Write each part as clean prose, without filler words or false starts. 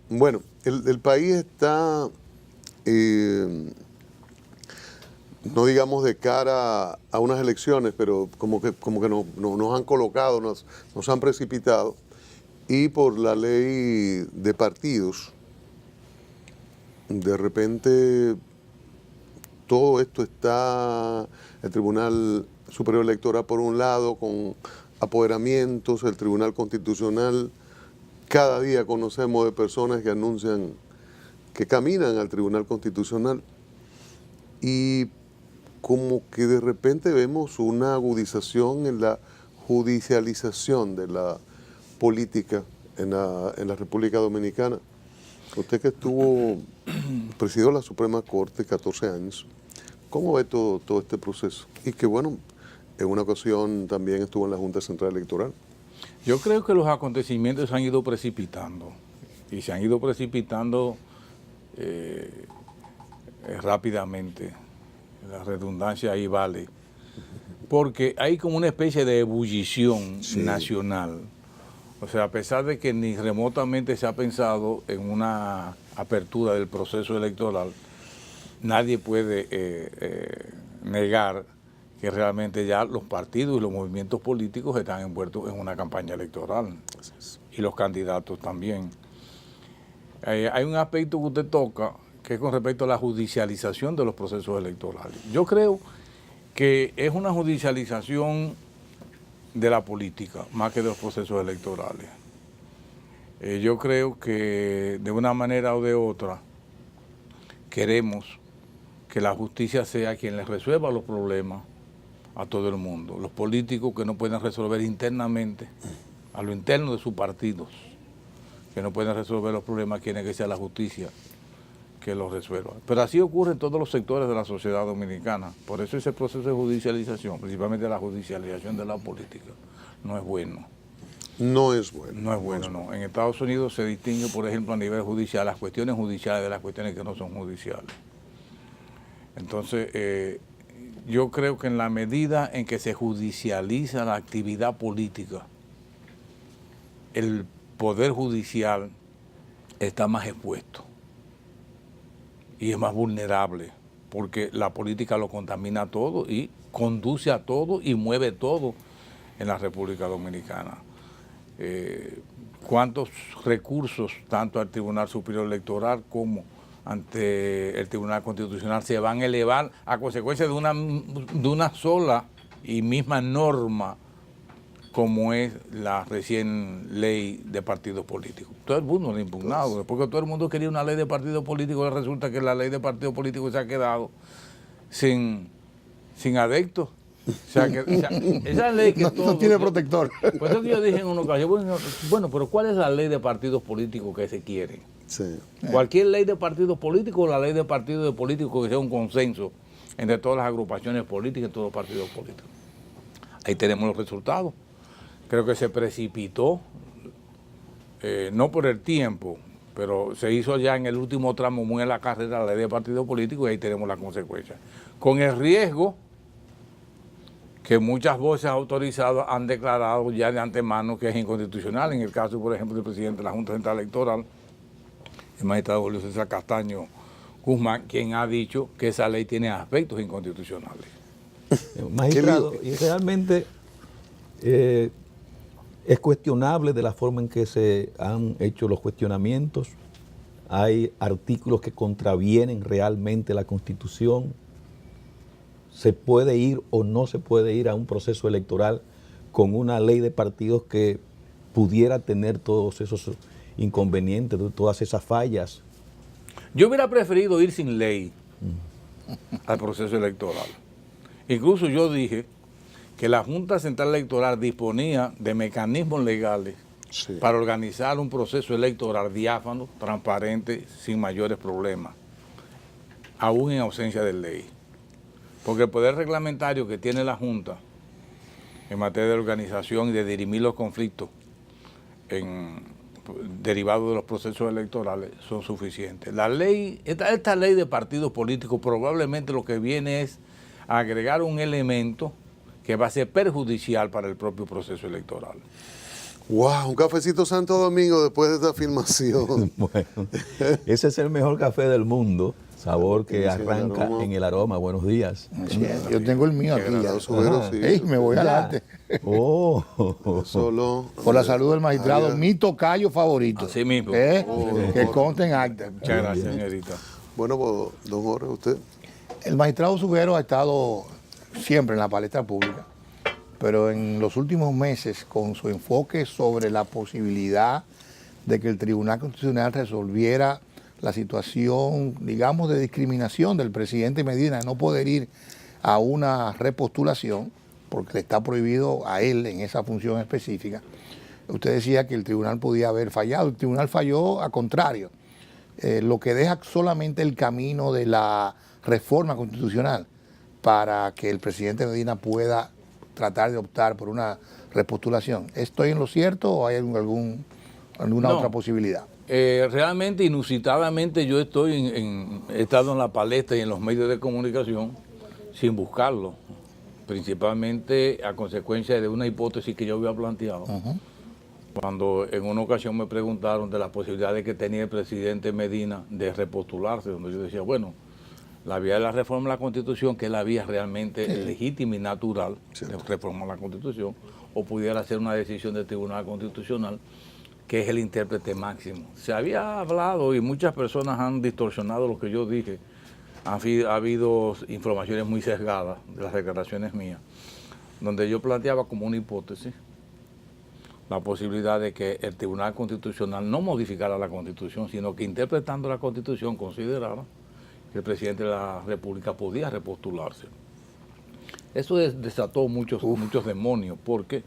Bueno, el país está, no digamos de cara a unas elecciones, pero como que nos han colocado, nos han precipitado, y por la ley de partidos, de repente todo esto está, el Tribunal Superior Electoral por un lado, con apoderamientos, el Tribunal Constitucional. Cada día conocemos de personas que anuncian que caminan al Tribunal Constitucional y como que de repente vemos una agudización en la judicialización de la política en la República Dominicana. Usted que presidió la Suprema Corte 14 años, ¿cómo ve todo este proceso? Y que bueno, en una ocasión también estuvo en la Junta Central Electoral. Yo creo que los acontecimientos se han ido precipitando y se han ido precipitando rápidamente. La redundancia ahí vale. Porque hay como una especie de ebullición nacional. O sea, a pesar de que ni remotamente se ha pensado en una apertura del proceso electoral, nadie puede negar que realmente ya los partidos y los movimientos políticos están envueltos en una campaña electoral y los candidatos también. Hay un aspecto que usted toca que es con respecto a la judicialización de los procesos electorales. Yo creo que es una judicialización de la política más que de los procesos electorales. Yo creo que de una manera o de otra queremos que la justicia sea quien les resuelva los problemas a todo el mundo. Los políticos que no pueden resolver internamente, a lo interno de sus partidos, que no pueden resolver los problemas, quieren que sea la justicia que los resuelva. Pero así ocurre en todos los sectores de la sociedad dominicana. Por eso ese proceso de judicialización, principalmente la judicialización de la política, no es bueno. No es bueno. No es bueno, no. En Estados Unidos se distingue, por ejemplo, a nivel judicial, las cuestiones judiciales de las cuestiones que no son judiciales. Entonces, yo creo que en la medida en que se judicializa la actividad política, el poder judicial está más expuesto y es más vulnerable, porque la política lo contamina todo y conduce a todo y mueve todo en la República Dominicana. ¿Cuántos recursos, tanto al Tribunal Superior Electoral como ante el Tribunal Constitucional, se van a elevar a consecuencia de una sola y misma norma como es la recién ley de partidos políticos? Todo el mundo lo ha impugnado, porque todo el mundo quería una ley de partidos políticos y resulta que la ley de partidos políticos se ha quedado sin adeptos. O sea, esa ley que no tiene protector. Por eso que yo dije en una ocasión, bueno, pero ¿cuál es la ley de partidos políticos que se quiere? Sí. Cualquier ley de partidos políticos o la ley de partidos políticos que sea un consenso entre todas las agrupaciones políticas y todos los partidos políticos. Ahí tenemos los resultados. Creo que se precipitó, no por el tiempo, pero se hizo ya en el último tramo muy en la carrera la ley de partidos políticos y ahí tenemos las consecuencias. Con el riesgo que muchas voces autorizadas han declarado ya de antemano que es inconstitucional. En el caso, por ejemplo, del presidente de la Junta Central Electoral, el magistrado Julio César Castaño Guzmán, quien ha dicho que esa ley tiene aspectos inconstitucionales. Magistrado, y realmente es cuestionable de la forma en que se han hecho los cuestionamientos. Hay artículos que contravienen realmente la Constitución. ¿Se puede ir o no se puede ir a un proceso electoral con una ley de partidos que pudiera tener todos esos inconvenientes, todas esas fallas? Yo hubiera preferido ir sin ley al proceso electoral. Incluso yo dije que la Junta Central Electoral disponía de mecanismos legales para organizar un proceso electoral diáfano, transparente, sin mayores problemas, aún en ausencia de ley. Porque el poder reglamentario que tiene la Junta en materia de organización y de dirimir los conflictos derivados de los procesos electorales son suficientes. La ley, esta ley de partidos políticos probablemente lo que viene es a agregar un elemento que va a ser perjudicial para el propio proceso electoral. Wow, un cafecito Santo Domingo después de esta filmación. Bueno, ese es el mejor café del mundo, sabor que Inicia en el arranca aroma. en el aroma. Buenos días. Así es, yo tengo el mío aquí ya. Agradado, Subero, sí. Ey, me voy adelante. Oh, Solo. Por la salud del magistrado, Allá. mi tocayo favorito. Así mismo. Que conste en acta. Muchas gracias, señorita. Bueno, pues, don Jorge, usted. El magistrado Subero ha estado siempre en la palestra pública, pero en los últimos meses, con su enfoque sobre la posibilidad de que el Tribunal Constitucional resolviera la situación, digamos, de discriminación del presidente Medina, de no poder ir a una repostulación, porque le está prohibido a él en esa función específica. Usted decía que el tribunal podía haber fallado, el tribunal falló a contrario, lo que deja solamente el camino de la reforma constitucional para que el presidente Medina pueda tratar de optar por una repostulación. ¿Estoy en lo cierto o hay alguna No. otra posibilidad? Realmente, inusitadamente, yo he estado en la palestra y en los medios de comunicación sin buscarlo, principalmente a consecuencia de una hipótesis que yo había planteado. Cuando en una ocasión me preguntaron de la posibilidad de que tenía el presidente Medina de repostularse, donde yo decía, bueno, la vía de la reforma de la Constitución, que es la vía realmente legítima y natural de reformar la Constitución, o pudiera ser una decisión del Tribunal Constitucional, que es el intérprete máximo. Se había hablado y muchas personas han distorsionado lo que yo dije. Ha habido informaciones muy sesgadas de las declaraciones mías, donde yo planteaba como una hipótesis la posibilidad de que el Tribunal Constitucional no modificara la Constitución, sino que interpretando la Constitución considerara que el presidente de la República podía repostularse. Eso desató muchos demonios, porque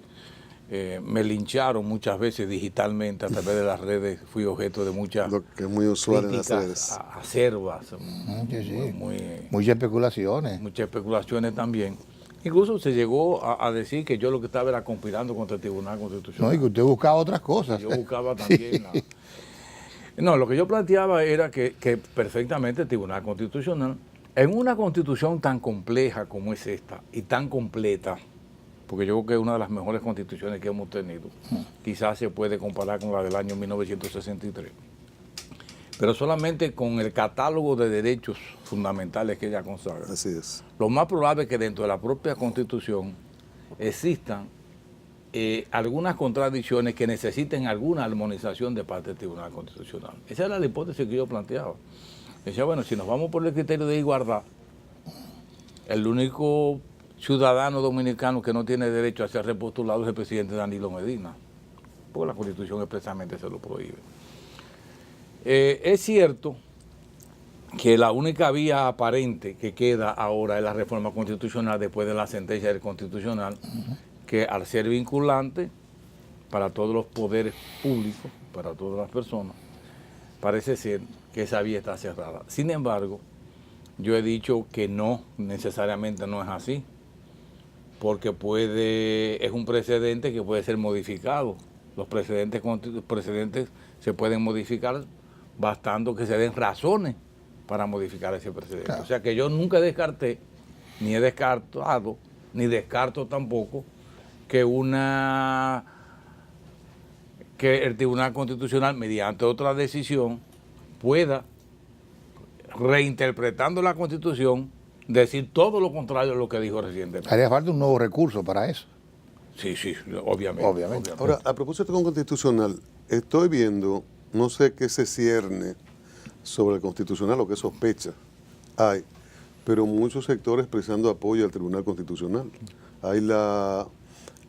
me lincharon muchas veces digitalmente a través de las redes, fui objeto de muchas Lo que es muy usual en las críticas redes. acerbas, Sí. muy, Muchas especulaciones. muchas especulaciones también. Incluso se llegó a decir que yo lo que estaba era conspirando contra el Tribunal No, Constitucional. y que usted buscaba otras cosas. Yo buscaba también No, lo que yo planteaba era que perfectamente el Tribunal Constitucional, en una constitución tan compleja como es esta y tan completa, porque yo creo que es una de las mejores constituciones que hemos tenido, quizás se puede comparar con la del año 1963, pero solamente con el catálogo de derechos fundamentales que ella consagra. Así es. Lo más probable es que dentro de la propia Constitución existan algunas contradicciones que necesiten alguna armonización de parte del Tribunal Constitucional. Esa era la hipótesis que yo planteaba. Decía, bueno, si nos vamos por el criterio de igualdad, el único ciudadano dominicano que no tiene derecho a ser repostulado es el presidente Danilo Medina, porque la Constitución expresamente se lo prohíbe. Es cierto que la única vía aparente que queda ahora es la reforma constitucional después de la sentencia del Constitucional, que al ser vinculante para todos los poderes públicos, para todas las personas, parece ser que esa vía está cerrada. Sin embargo, yo he dicho que no, necesariamente no es así, porque es un precedente que puede ser modificado. Los precedentes se pueden modificar bastando que se den razones para modificar ese precedente. Claro. O sea que yo nunca descarté, ni he descartado, ni descarto tampoco que el Tribunal Constitucional, mediante otra decisión, pueda, reinterpretando la Constitución, decir todo lo contrario a lo que dijo recientemente. Haría falta un nuevo recurso para eso. Sí, obviamente. Obviamente. Ahora, a propósito con constitucional, estoy viendo, no sé qué se cierne sobre el constitucional o qué sospecha hay, pero muchos sectores expresando apoyo al Tribunal Constitucional. Hay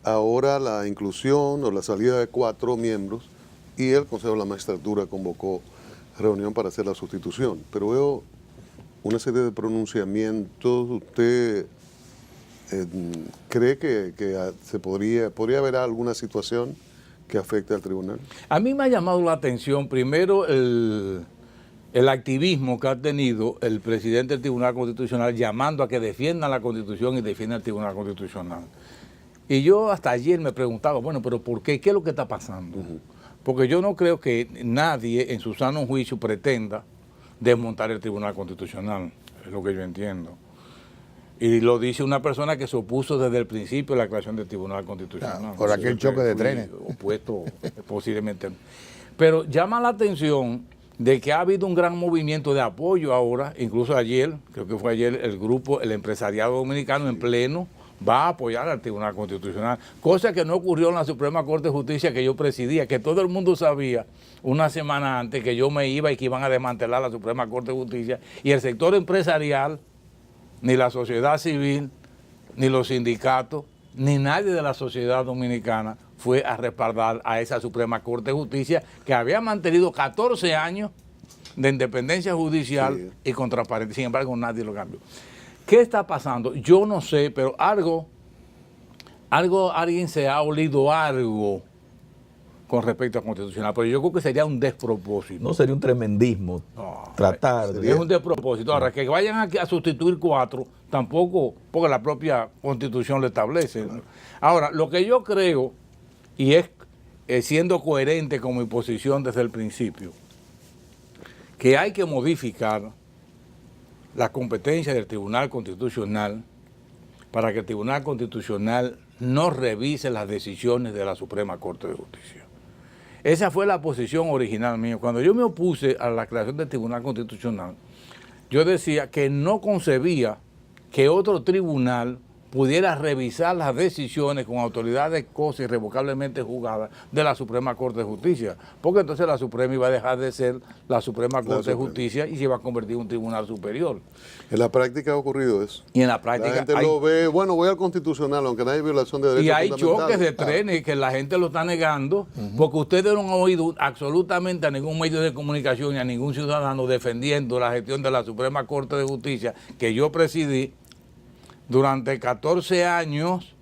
ahora la inclusión o la salida de 4 miembros y el Consejo de la Magistratura convocó reunión para hacer la sustitución. Pero veo una serie de pronunciamientos. ¿Usted cree que podría haber alguna situación que afecte al tribunal? A mí me ha llamado la atención primero el activismo que ha tenido el presidente del Tribunal Constitucional llamando a que defiendan la Constitución y defiendan el Tribunal Constitucional. Y yo hasta ayer me preguntaba, bueno, pero ¿por qué? ¿Qué es lo que está pasando? Porque yo no creo que nadie en su sano juicio pretenda desmontar el Tribunal Constitucional, es lo que yo entiendo. Y lo dice una persona que se opuso desde el principio a la creación del Tribunal Constitucional. Por aquel choque de trenes. Opuesto posiblemente. Pero llama la atención de que ha habido un gran movimiento de apoyo ahora, incluso ayer, creo que fue ayer, el grupo, el empresariado dominicano en pleno, va a apoyar al Tribunal Constitucional, cosa que no ocurrió en la Suprema Corte de Justicia que yo presidía, que todo el mundo sabía una semana antes que yo me iba y que iban a desmantelar la Suprema Corte de Justicia, y el sector empresarial, ni la sociedad civil, ni los sindicatos, ni nadie de la sociedad dominicana fue a respaldar a esa Suprema Corte de Justicia que había mantenido 14 años de independencia judicial y con transparencia. Sin embargo, nadie lo cambió. ¿Qué está pasando? Yo no sé, pero alguien se ha olido algo con respecto a constitucional, pero yo creo que sería un despropósito. No sería un tremendismo tratar de... Es un despropósito. Ahora, que vayan a sustituir 4, tampoco, porque la propia Constitución lo establece. Ahora, lo que yo creo, y es siendo coherente con mi posición desde el principio, que hay que modificar la competencia del Tribunal Constitucional para que el Tribunal Constitucional no revise las decisiones de la Suprema Corte de Justicia. Esa fue la posición original mía. Cuando yo me opuse a la creación del Tribunal Constitucional, yo decía que no concebía que otro tribunal pudiera revisar las decisiones con autoridad de cosa irrevocablemente juzgada de la Suprema Corte de Justicia, porque entonces la Suprema iba a dejar de ser la Suprema Corte de Justicia y se iba a convertir en un tribunal superior. En la práctica ha ocurrido eso. Y en la práctica la gente lo ve, bueno, voy al Constitucional, aunque no hay violación de derechos y hay fundamentales. choques de trenes que la gente lo está negando, porque ustedes no han oído absolutamente a ningún medio de comunicación ni a ningún ciudadano defendiendo la gestión de la Suprema Corte de Justicia que yo presidí durante 14 años,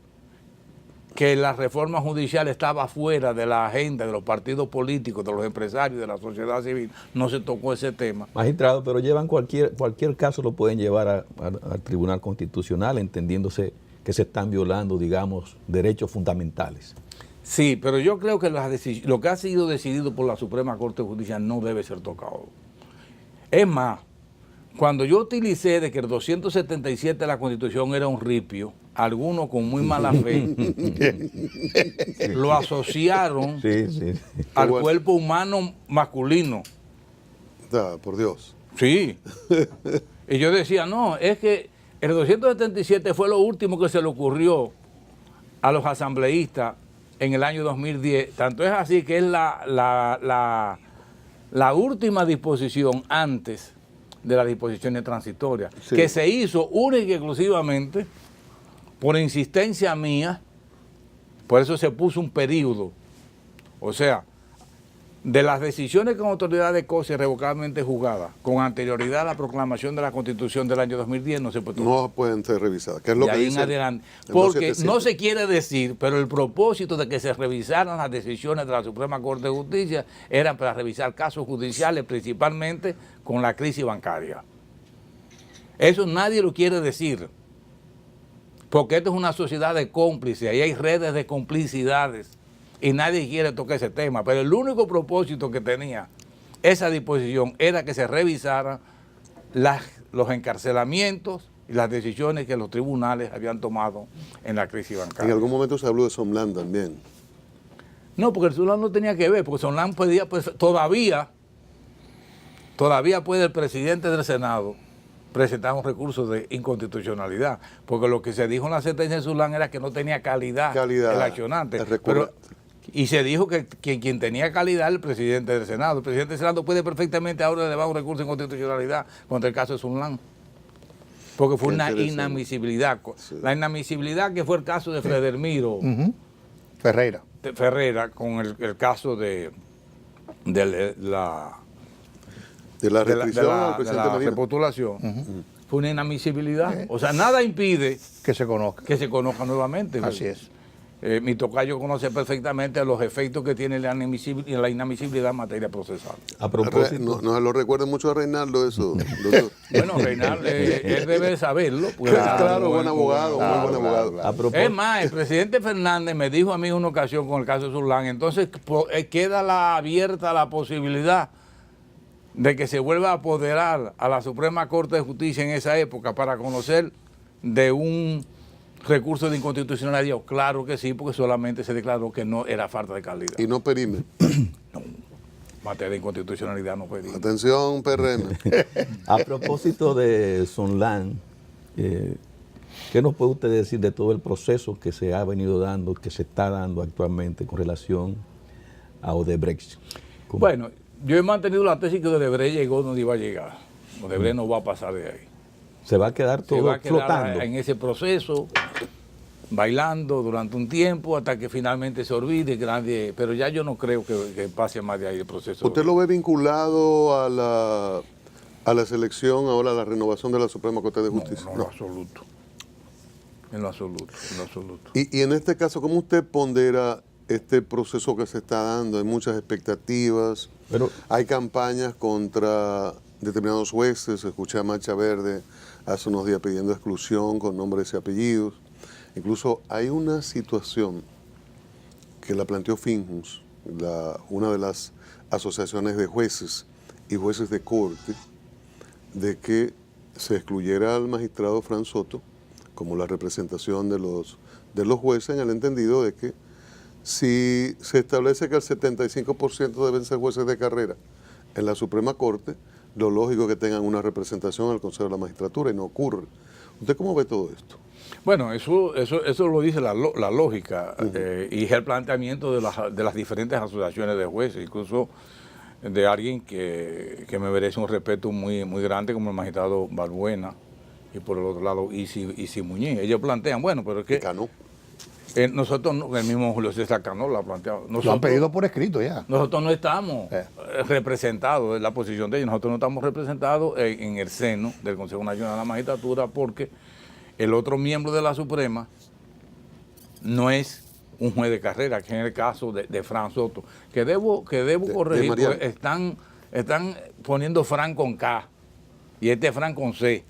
que la reforma judicial estaba fuera de la agenda de los partidos políticos, de los empresarios, de la sociedad civil. No se tocó ese tema. Magistrado, pero llevan cualquier caso lo pueden llevar al Tribunal Constitucional, entendiéndose que se están violando, digamos, derechos fundamentales. Sí, pero yo creo que lo que ha sido decidido por la Suprema Corte de Justicia no debe ser tocado. Es más, cuando yo utilicé de que el 277 de la Constitución era un ripio, algunos con muy mala fe lo asociaron al cuerpo humano masculino. Por Dios. Sí. Y yo decía, no, es que el 277 fue lo último que se le ocurrió a los asambleístas en el año 2010. Tanto es así que es la última disposición antes de las disposiciones transitorias, que se hizo única y exclusivamente por insistencia mía, por eso se puso un periodo. O sea, de las decisiones con autoridad de cosa irrevocablemente juzgadas, con anterioridad a la proclamación de la Constitución del año 2010, no se puede tocar. No pueden ser revisadas, que es lo de que ahí dice en adelante. Porque no se quiere decir, pero el propósito de que se revisaran las decisiones de la Suprema Corte de Justicia era para revisar casos judiciales, principalmente con la crisis bancaria. Eso nadie lo quiere decir, porque esto es una sociedad de cómplices, ahí hay redes de complicidades y nadie quiere tocar ese tema, pero el único propósito que tenía esa disposición era que se revisaran los encarcelamientos y las decisiones que los tribunales habían tomado en la crisis bancaria. En algún momento se habló de Somlan también. No, porque el Somlan no tenía que ver, porque Somlan podía, pues, todavía puede el presidente del Senado presentar un recurso de inconstitucionalidad, porque lo que se dijo en la sentencia de Somlan era que no tenía calidad el accionante. Y se dijo que quien tenía calidad era el presidente del Senado. El presidente del Senado puede perfectamente ahora elevar un recurso de inconstitucionalidad contra el caso de Somlan, porque fue una inadmisibilidad. Sí. La inadmisibilidad que fue el caso de Fredermiro Ferreira, con el caso de la repostulación, fue una inadmisibilidad. O sea, nada impide que se conozca nuevamente. Así es. Mi tocayo conoce perfectamente los efectos que tiene la inadmisibilidad en materia procesal. A propósito, no se lo recuerda mucho a Reinaldo eso. Bueno, Reinaldo, él debe saberlo. Claro, buen abogado, muy buen abogado. Es más, el presidente Fernández me dijo a mí en una ocasión con el caso de Somlan, entonces queda abierta la posibilidad de que se vuelva a apoderar a la Suprema Corte de Justicia en esa época para conocer de un recurso de inconstitucionalidad? Claro que sí, porque solamente se declaró que no era falta de calidad. Y no perime. No, materia de inconstitucionalidad no pedimos. Atención, PRM. A propósito de Sonlan, ¿qué nos puede usted decir de todo el proceso que se ha venido dando, que se está dando actualmente con relación a Odebrecht? Bueno, yo he mantenido la tesis que Odebrecht llegó donde iba a llegar. Odebrecht no va a pasar de ahí. Se va a quedar Se todo va a quedar flotando. en ese proceso, bailando durante un tiempo hasta que finalmente se olvide, que nadie, pero ya yo no creo que pase más de ahí el proceso. ¿Usted lo ve vinculado a la selección, ahora a la renovación de la Suprema Corte de Justicia? No, en lo absoluto. En lo absoluto, en lo absoluto. Y en este caso, ¿cómo usted pondera este proceso que se está dando? Hay muchas expectativas, Pero hay campañas contra determinados jueces. Escuché a Marcha Verde hace unos días pidiendo exclusión con nombres y apellidos. Incluso hay una situación que la planteó Finjus, una de las asociaciones de jueces y jueces de corte, de que se excluyera al magistrado Fran Soto como la representación de los jueces, en el entendido de que si se establece que el 75% deben ser jueces de carrera en la Suprema Corte, lo lógico es que tengan una representación en el Consejo de la Magistratura, y no ocurre. ¿Usted cómo ve todo esto? Bueno, eso lo dice la lógica y es el planteamiento de las diferentes asociaciones de jueces, incluso de alguien que me merece un respeto muy, muy grande como el magistrado Balbuena y por el otro lado Isi Muñiz. Ellos plantean, bueno, pero es que Cano. nosotros, el mismo Julio César Cano lo ha planteado. Lo han pedido por escrito ya. Nosotros no estamos representados en la posición de ellos, nosotros no estamos representados en el seno del Consejo Nacional de la Magistratura, porque el otro miembro de la Suprema no es un juez de carrera, que es el caso de Fran Soto, que debo corregir, porque están poniendo Fran con K y este Fran con C.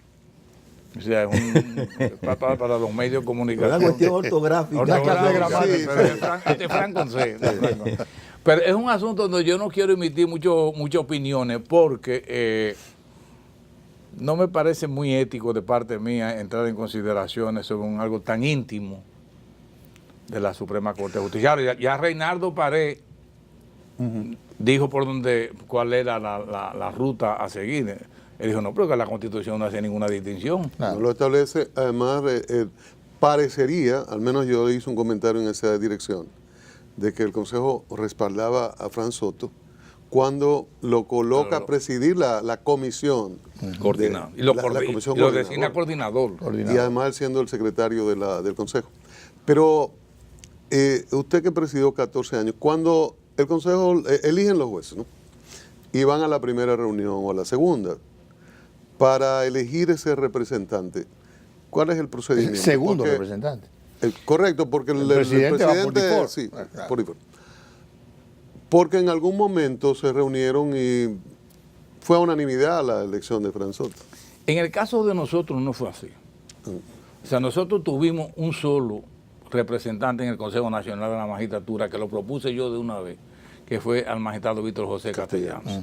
O sea, es para los medios de comunicación. una cuestión ortográfica. Sí, Pero este Fran con C. Pero es un asunto donde yo no quiero emitir muchas opiniones porque no me parece muy ético de parte mía entrar en consideraciones sobre algo tan íntimo de la Suprema Corte de Justicia. Ya Reinaldo Pared dijo cuál era la ruta a seguir. Él dijo, no, pero que la Constitución no hace ninguna distinción. No lo establece. Además, parecería, al menos yo hice un comentario en esa dirección, de que el Consejo respaldaba a Fran Soto cuando lo coloca a presidir la comisión. Coordinado. Y la comisión lo designa coordinador. Y además él siendo el secretario del Consejo. Pero usted que presidió 14 años, cuando el Consejo eligen los jueces, ¿no? Y van a la primera reunión o a la segunda, para elegir ese representante, ¿cuál es el procedimiento? El segundo representante. Correcto, porque el presidente va por default. Sí, Claro. por default. Porque en algún momento se reunieron y fue a unanimidad la elección de Fran Soto. En el caso de nosotros no fue así. O sea, nosotros tuvimos un solo representante en el Consejo Nacional de la Magistratura, que lo propuse yo de una vez, que fue al magistrado Víctor José Castellanos.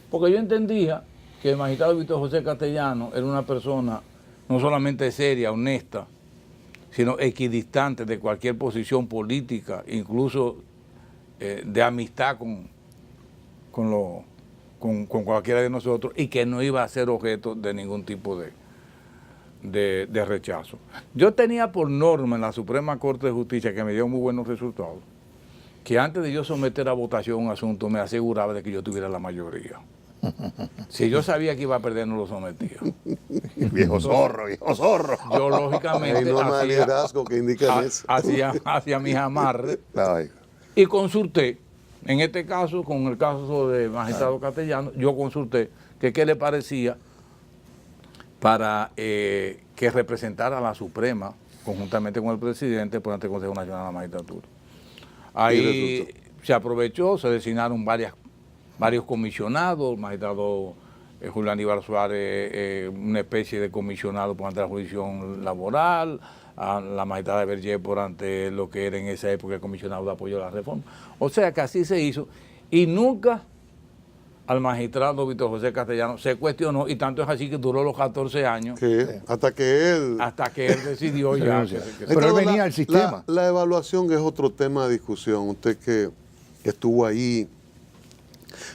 Porque yo entendía que el magistrado Víctor José Castellanos era una persona no solamente seria, honesta, sino equidistante de cualquier posición política, incluso de amistad con cualquiera de nosotros, y que no iba a ser objeto de ningún tipo de rechazo. Yo tenía por norma en la Suprema Corte de Justicia, que me dio muy buenos resultados, que antes de yo someter a votación un asunto me aseguraba de que yo tuviera la mayoría. Si yo sabía que iba a perder, no lo sometía. Viejo zorro. Yo lógicamente Hay normas de liderazgo que indican eso. hacía mis amarres Ay, y consulté, en este caso, con el caso de magistrado Castellano, yo consulté que qué le parecía para que representara a la Suprema, conjuntamente con el presidente, por ante el Consejo Nacional de la Magistratura. Ahí se aprovechó, se designaron varios comisionados, el magistrado Julio Aníbal Suárez, una especie de comisionado por ante la jurisdicción laboral, a la magistrada Berger por ante lo que era en esa época el comisionado de apoyo a la reforma. O sea que así se hizo y nunca al magistrado Víctor José Castellanos, se cuestionó y tanto es así que duró los 14 años. Hasta que él decidió ya. Pero él venía al sistema. La evaluación es otro tema de discusión. Usted que estuvo ahí,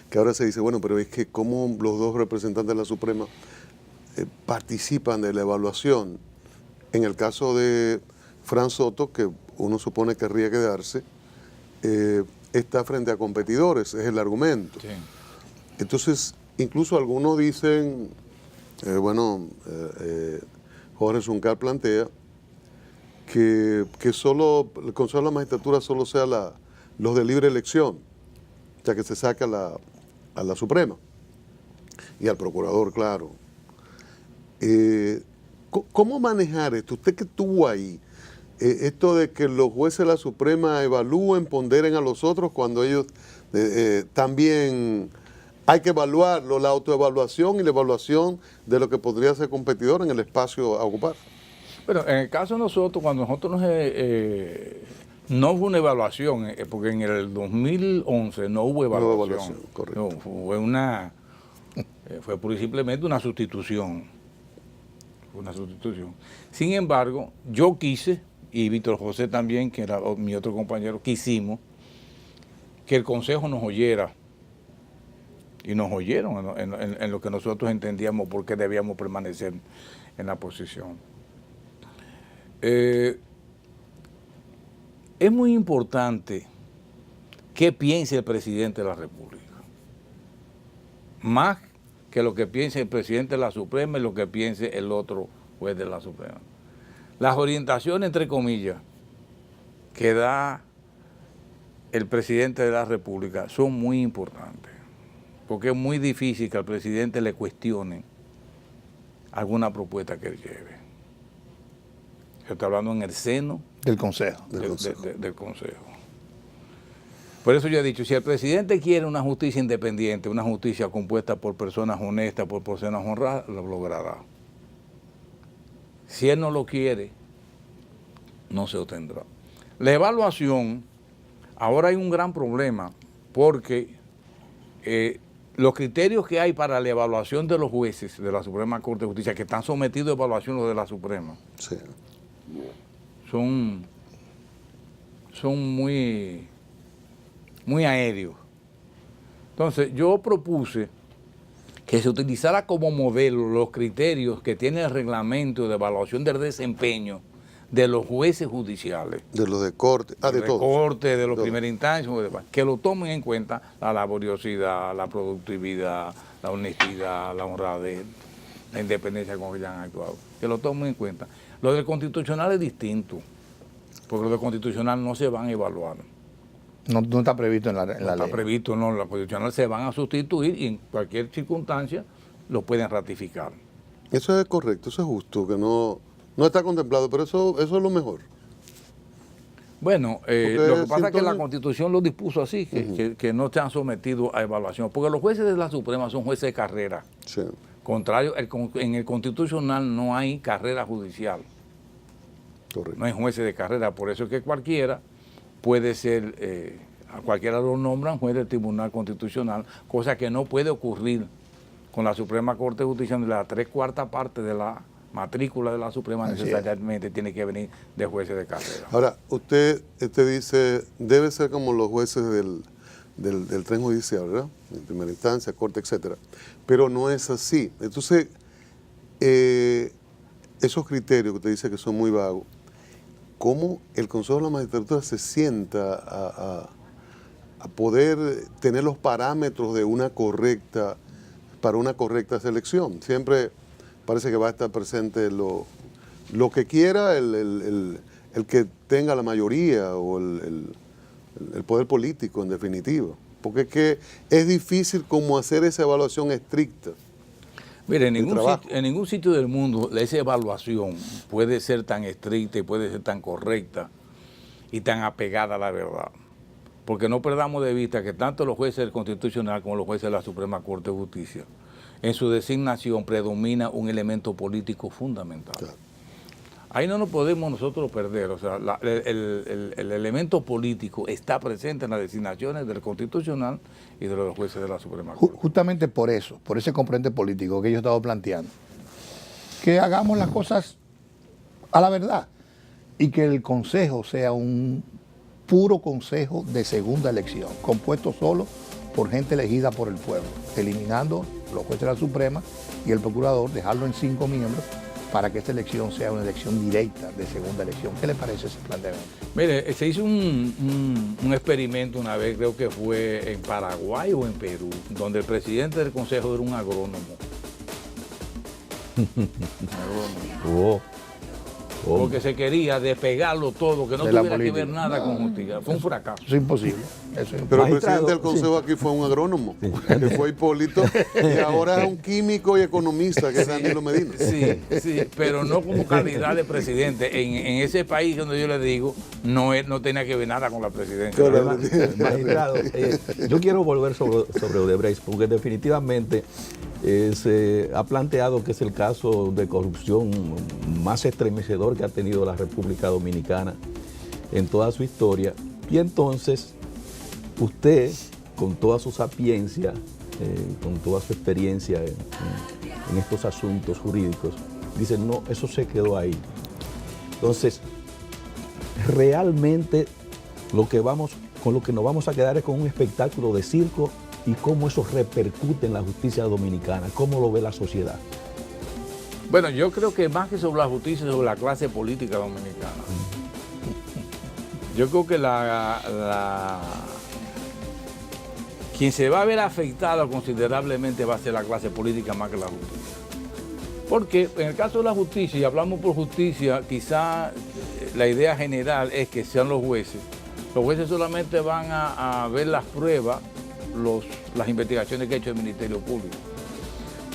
que ahora se dice, bueno, pero es que cómo los dos representantes de la Suprema participan de la evaluación. En el caso de Fran Soto, que uno supone querría quedarse, está frente a competidores, es el argumento. Sí. Entonces, incluso algunos dicen, Jorge Zuncar plantea que solo el Consejo de la Magistratura solo sea los de libre elección, o sea, que se saque a la Suprema y al Procurador, claro. ¿Cómo manejar esto? Usted que estuvo ahí, esto de que los jueces de la Suprema evalúen, ponderen a los otros cuando ellos también hay que evaluarlo, la autoevaluación y la evaluación de lo que podría ser competidor en el espacio a ocupar. Bueno, en el caso de nosotros, cuando nosotros no hubo una evaluación, porque en el 2011 no hubo evaluación. No hubo evaluación, correcto. No, fue pura y simplemente una sustitución. Sin embargo, yo quise, y Víctor José también, que era mi otro compañero, quisimos que el Consejo nos oyera. Y nos oyeron en lo que nosotros entendíamos por qué debíamos permanecer en la posición. Es muy importante qué piense el presidente de la República. Más que lo que piense el presidente de la Suprema y lo que piense el otro juez de la Suprema. Las orientaciones, entre comillas, que da el presidente de la República son muy importantes, porque es muy difícil que al presidente le cuestionen alguna propuesta que él lleve. Yo estoy hablando en el seno del Consejo. Del Consejo. Por eso yo he dicho, si el presidente quiere una justicia independiente, una justicia compuesta por personas honestas, por personas honradas, lo logrará. Si él no lo quiere, no se obtendrá. La evaluación, ahora hay un gran problema, porque los criterios que hay para la evaluación de los jueces de la Suprema Corte de Justicia, que están sometidos a evaluación los de la Suprema, sí, son muy aéreos. Entonces, yo propuse que se utilizara como modelo los criterios que tiene el reglamento de evaluación del desempeño de los jueces judiciales. De los de corte, de todos. Corte, de los primeras instancias, que lo tomen en cuenta la laboriosidad, la productividad, la honestidad, la honradez, la independencia con que han actuado. Que lo tomen en cuenta. Lo del constitucional es distinto, porque lo del constitucional no se van a evaluar. No está previsto en la ley. No está previsto, no. Los constitucionales se van a sustituir y en cualquier circunstancia lo pueden ratificar. Eso es correcto, eso es justo, que no está contemplado, pero eso es lo mejor. Lo que pasa es que la Constitución lo dispuso así, que no se han sometido a evaluación, porque los jueces de la Suprema son jueces de carrera. Sí. Contrario, en el Constitucional no hay carrera judicial. Correcto. No hay jueces de carrera, por eso es que cualquiera puede ser, a cualquiera lo nombran juez del Tribunal Constitucional, cosa que no puede ocurrir con la Suprema Corte de Justicia, donde la 3/4 parte de la matrícula de la Suprema necesariamente tiene que venir de jueces de carrera. Ahora, usted dice, debe ser como los jueces del tren judicial, ¿verdad? En primera instancia, corte, etcétera. Pero no es así. Entonces, esos criterios que usted dice que son muy vagos, ¿cómo el Consejo de la Magistratura se sienta a poder tener los parámetros de para una correcta selección? Siempre parece que va a estar presente lo que quiera el que tenga la mayoría o el poder político, en definitiva. Porque es que es difícil como hacer esa evaluación estricta. Mire, en ningún sitio del mundo esa evaluación puede ser tan estricta y puede ser tan correcta y tan apegada a la verdad. Porque no perdamos de vista que tanto los jueces del Constitucional como los jueces de la Suprema Corte de Justicia, en su designación predomina un elemento político fundamental. Claro. Ahí no nos podemos nosotros perder, o sea, el elemento político está presente en las designaciones del Constitucional y de los jueces de la Suprema Corte. Justamente por eso, por ese componente político que yo estaba planteando, que hagamos las cosas a la verdad y que el Consejo sea un puro Consejo de segunda elección, compuesto solo por gente elegida por el pueblo, eliminando los jueces de la Suprema y el procurador, dejarlo en 5 miembros, para que esta elección sea una elección directa de segunda elección. ¿Qué le parece ese planteamiento? Mire, se hizo un experimento una vez, creo que fue en Paraguay o en Perú, donde el presidente del consejo era un agrónomo. Oh. Porque se quería despegarlo todo, que no De la tuviera que política. ver nada con justicia. Fue un fracaso. Eso es imposible. Eso es Pero el Magistrado, presidente del consejo aquí fue un agrónomo, que fue Hipólito, y ahora es un químico y economista, que es Danilo Medina. Sí, sí, pero no como calidad de presidente. En ese país donde yo le digo, no tenía que ver nada con la presidencia. Magistrado, yo quiero volver sobre Odebrecht, porque definitivamente se ha planteado que es el caso de corrupción más estremecedor que ha tenido la República Dominicana en toda su historia. Y entonces, usted, con toda su sapiencia, con toda su experiencia en estos asuntos jurídicos, dice, no, eso se quedó ahí. Entonces, realmente con lo que nos vamos a quedar es con un espectáculo de circo y cómo eso repercute en la justicia dominicana, cómo lo ve la sociedad. Bueno, yo creo que más que sobre la justicia, sobre la clase política dominicana. Yo creo que quien se va a ver afectado considerablemente va a ser la clase política más que la justicia. Porque en el caso de la justicia, y hablamos por justicia, quizá la idea general es que sean los jueces. Los jueces solamente van a ver las pruebas, las investigaciones que ha hecho el Ministerio Público.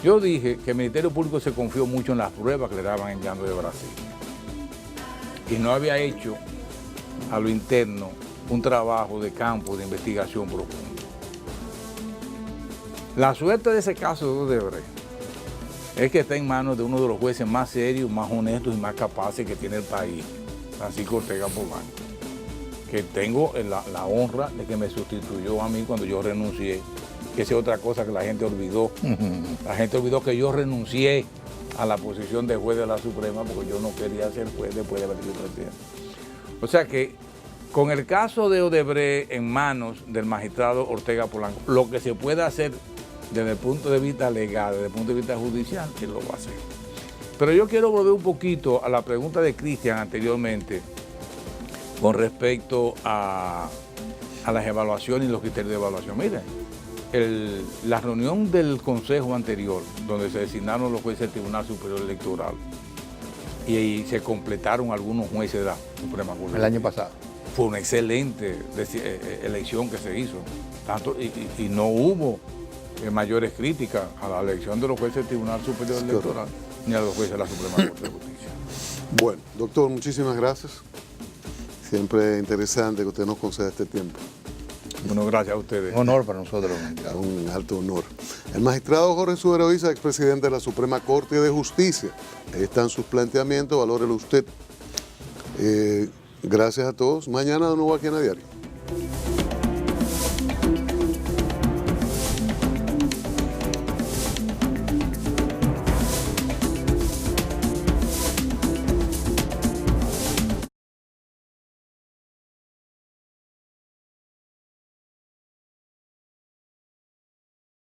Yo dije que el Ministerio Público se confió mucho en las pruebas que le daban enviando de Brasil. Y no había hecho a lo interno un trabajo de campo de investigación profundo. La suerte de ese caso de Odebrecht es que está en manos de uno de los jueces más serios, más honestos y más capaces que tiene el país, Francisco Ortega Polanco, que tengo la honra de que me sustituyó a mí cuando yo renuncié, que esa es otra cosa que la gente olvidó. La gente olvidó que yo renuncié a la posición de juez de la Suprema porque yo no quería ser juez después de haber sido presidente. O sea que con el caso de Odebrecht en manos del magistrado Ortega Polanco, lo que se puede hacer desde el punto de vista legal, desde el punto de vista judicial, él lo va a hacer. Pero yo quiero volver un poquito a la pregunta de Cristian anteriormente con respecto a las evaluaciones y los criterios de evaluación. Miren, la reunión del consejo anterior, donde se designaron los jueces del Tribunal Superior Electoral y se completaron algunos jueces de la Suprema Corte. El año pasado. Fue una excelente elección que se hizo. Y no hubo mayores críticas a la elección de los jueces del Tribunal Superior Electoral ni a los jueces de la Suprema Corte de Justicia. Bueno, doctor, muchísimas gracias. Siempre es interesante que usted nos conceda este tiempo. Bueno, gracias a ustedes. Un honor para nosotros. Un alto honor. El magistrado Jorge Subero Isa, expresidente de la Suprema Corte de Justicia. Ahí están sus planteamientos, valórelo usted. Gracias a todos. Mañana de nuevo aquí en A Diario.